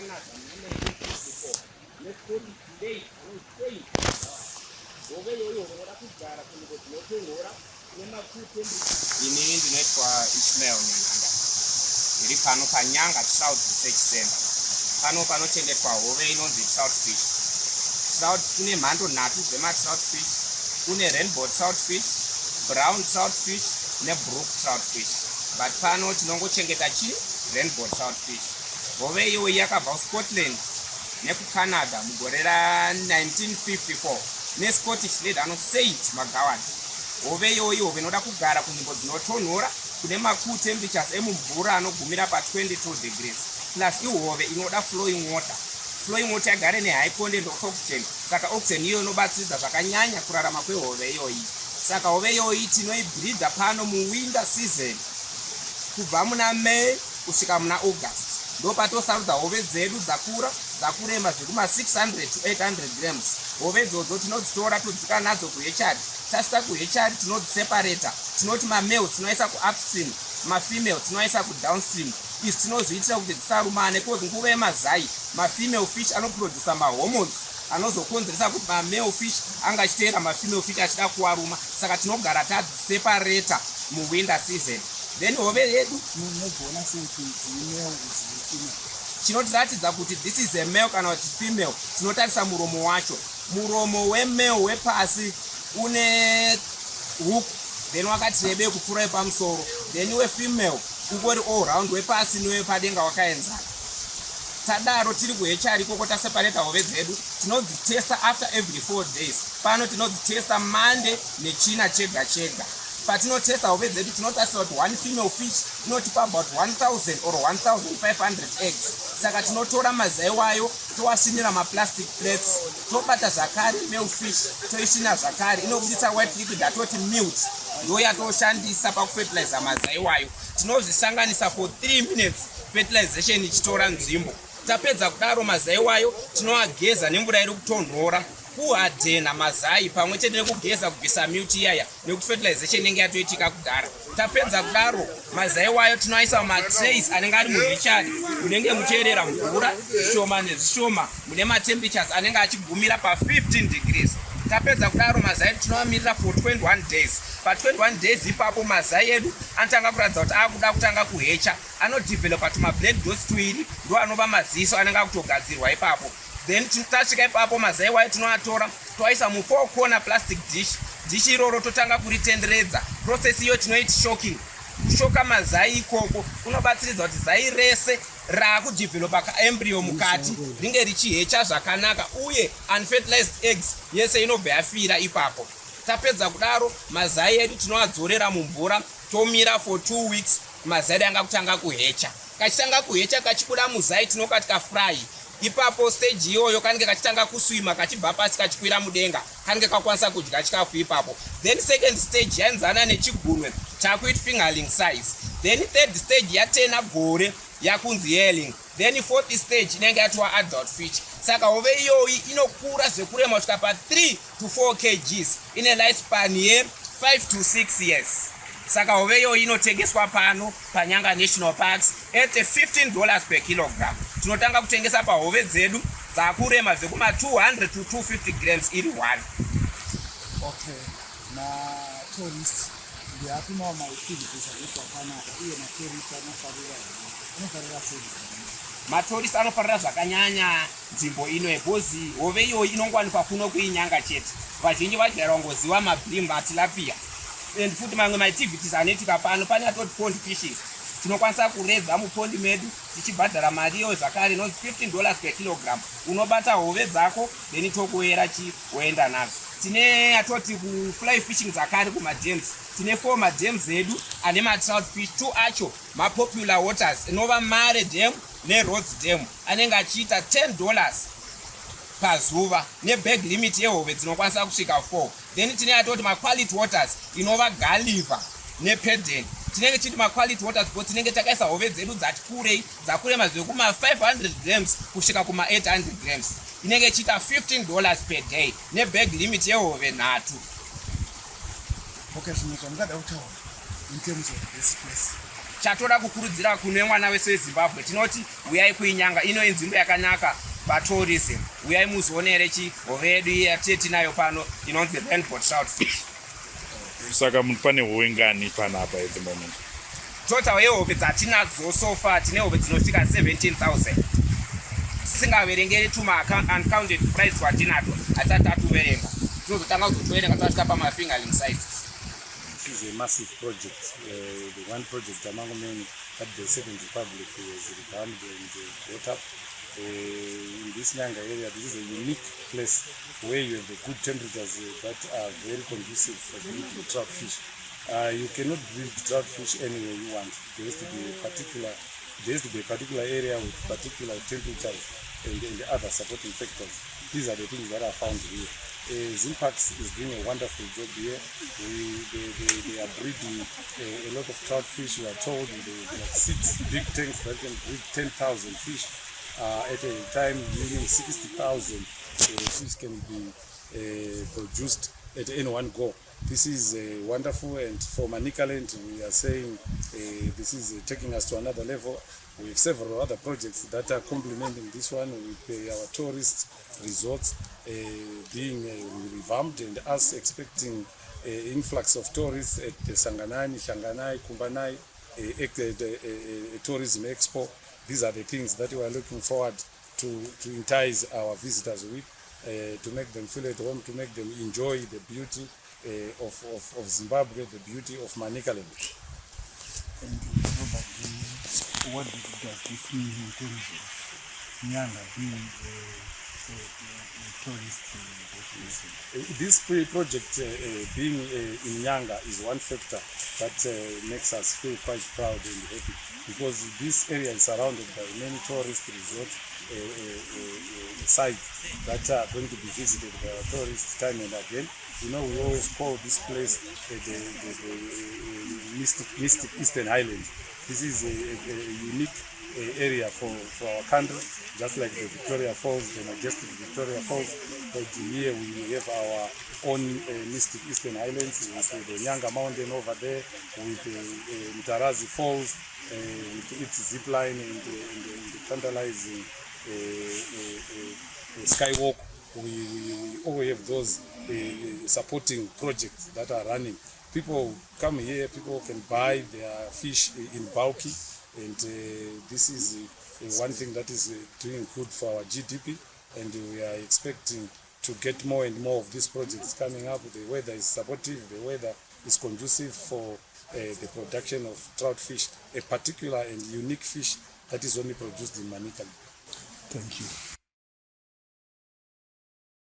Canada ne-1954 ne-40 day anostay hove iyoyo unoda kugara kunzvimbo dzinotonhora kune inini ndinoitwa Ismail Nyanganga ndiri pano paNyanga Trout Research Center. Pano panochengetwa hove inonzi trout fish. Trout kune mhando 3 dzematrout fish. Kune rainbow trout fish, brown trout fish nebrook trout fish. But pano tinongochengeta rainbow trout fish. Hove iyoyi yakabva kuScotland nekuCanada mugore ra1954 neScottish Lady anoSaint McGowan. Hove iyoyi hove inoda kugara kunzvimbo dzinotonhora kune makuru temperatures emumvura anogumira pa22 degrees plus ihove inoda flowing water. Flowing water yagare nehigh content of oxygen, saka oxygen iyo inobatsiridza zvakanyanya kurarama kwehove iyoyi. Saka hove iyoyi tinoibreedha pano muwinter season kubva muna May kusvika muna August. Ndo patosarudza hove dzedu dzakurema zvekuma 600 to 800 grams. Hove idzodzo tinodzitora todzika nadzo kuhechari. Tasvika kuhechari tinodziseparata. Tinoti mamale tinoisa kuupstream, mafemale tinoisa kudownstream. Izvi tinozviitira kuti dzisarumane because nguva yemazai mafemale fish anoprodusa mahormones anozokonzeresa kuti mamale fish angachiteera mafemale fish achida kuwaruma. Saka tinogara tadziseparata muwinter season. Then hove yedu chinotiratidza kuti this is a male kana kuti female. Tinotarisa muromo wacho. Muromo wemale wepasi une hook, then wakati rebei kupfuura yepamusoro. Then wefemale ungori all round wepasi newepadenga wakaenzana. Tadaro tiri kuhechari ikoko taseparata hove dzedu. Tinodzitesta after every 4 days. Pano tinodzitesta Monday nechina chega chega. Patinotesta hove dzedu tinotasira kuti one female fish inotipa about 1000 or 1500 eggs. Saka tinotora mazai wayo toasvinira maplastic plates, tobata zvakare male fish toisvina zvakare, inobudisa white liquid atoti milt, ndo yatoshandisa pakufertilizer mazai wayo. Tinozvisanganisa for 3 minutes fertilization ichitora nzvimbo. Tapedza kudaro mazai wayo tinoageza nemvura iri kutonhora kuhadhena mazai pamwe chete nekugeza kubvisa milt iyaya nekuti fertilization inenge yatoitika kudhara. Tapedza kudaro mazai wayo tinoaisa mumatrays anenge ari muhechari munenge muchierera mvura zvishoma nezvishoma mune matemperatures anenge achigumira pa15 degrees. Tapedza kudaro mazai tinoamirira for 21 days. Pa21 days ipapo mazai edu anotanga kuratidza kuti akuda kutanga kuhecha, anodevelopa tumablack dots tuiri ndo anova maziso anenge akutogadzirwa ipapo. Then tasvika ipapo mazai wayo tinoatora toaisa mu4 corner plastic dish. Dish iroro totanga kuritenderedza. Process iyo tinoiti shocking. Kushoka mazai ikoko unobatsiridza kuti zai rese rakudevelopa kaembryo mukati ringe richihecha zvakanaka uye unfertilized eggs yese inobva yafira ipapo. Tapedza kudaro mazai edu tinoadzorera mumvura tomira for 2 weeks. Mazai anga kutanga kuhecha. Kachitanga kuhecha kachibuda muzai tinokati kafry. Ipapo stage iyoyo kanenge kachitanga kuswima kachibva pasi kachikwira mudenga kanenge kakwanisa kudya chikafu ipapo. Then second stage yaenzana nechigunwe chakuiti fingerling size. Then third stage yatena gore yakunzi yearling. Then fourth stage inenge yatwa adult fish. Saka hove iyoyi inokura zvekurema kusvika pa 3 to 4 kgs ine lifespan ye 5 to 6 years. Saka hove iyoyi inotengeswa pano paNyanga National Parks at $15 per kilogram. Tinotanga kutengesa pahove dzedu dzakurema zvekuma 200 to 250 grams iri 1. Okay. Na tourists ndiapi ma activities ariko Canada uye na tourists anofarira sei? Matorisi anofarira zvakanyanya nzvimbo ino yebhozi. Hove iyoyi inongwanikwa kuno kuiNyanga chete. Vazhinji vagara vangoziva mabrim, matilapia. And futi mamwe maactivities anoitika pano pane atoti pond fishing. Tinokwanisa kuredza mupondi medu tichibhadhara mari iyo zvakare inonzi $15 per kilogram. Unobata hove dzako then tokuera woenda nadzo. Tine atoti kufly fishing dzakare kumadams. Tine 4 madams edu ane matrout fish. 2 acho mapopular waters inova Mare Dam neRhodes Dam anenge achiita $10 pazuva nebag limit yehove dzinokwanisa kusvika 4. Then tine atoti maquality waters inova Gulliver nePeden. Tinenge chiti maquality waters but tinenge takaisa hove dzedu dzati kurei dzakurema zvekuma 500 grams kusvika kuma 800 grams. Inenge chiita $15 per day nebag limit yehove 3. Okay, so ngada utaona in terms of this place. chatoda kukurudzira kune mwana wese weZimbabwe tinoti uyai kuinyanga. Ino inzvimbo yakanaka patourism. Uyai muzionere hove yedu yatinayo pano inonzi rainbow trout fish. Saka pane hove ngani panapa at the moment? Total yehove dzatinadzo so far tine hove dzinosvika 17,000. Tisingaverengeri tuma uncounted price watinato asati atuverenga. Tinozotanga kuzotoverenga tasvika pamafingerling sizes. This is a massive project. The one project among many that the Second Republic was revamped and brought up. In this Nyanga area, this is a unique place where you have the good temperatures that are very conducive for breeding trout fish. You cannot breed trout fish anywhere you want. There has to be a particular area with particular temperatures and other supporting factors. These are the things that are found here. Zimpax is doing a wonderful job here. They are breeding a lot of trout fish. We are told they have 6 big tanks that can breed 10,000 fish at a time, meaning 60,000 fish can be produced at any one go. This is wonderful, and for Manicaland we are saying this is taking us to another level. We have several other projects that are complementing this one with our tourist resorts being revamped, and us expecting influx of tourists at the Sanganani, Shanganai, Kumbanai tourism expo. These are the things that we are looking forward to entice our visitors with, to make them feel at home, to make them enjoy the beauty of Zimbabwe, the beauty of Manicaland. What does this mean in terms of Nyanga being a tourist destination? This project being in Nyanga is one factor that makes us feel quite proud and happy, because this area is surrounded by many tourist resorts, sites that are going to be visited by tourists time and again. You know, we always call this place the mystic Eastern Highlands. This is a unique area for our country, just like the Victoria Falls, the majestic Victoria Falls. But here we have our own mystic Eastern Highlands, with the Nyanga Mountain over there, with the Mtarazi Falls, with its zip line and the tantalizing skywalk. We always have those supporting projects that are running. People come here, people can buy their fish in bulky, and this is one thing that is doing good for our GDP, and we are expecting to get more and more of these projects coming up. The weather is supportive, the weather is conducive for the production of trout fish, a particular and unique fish that is only produced in Manicaland. Thank you.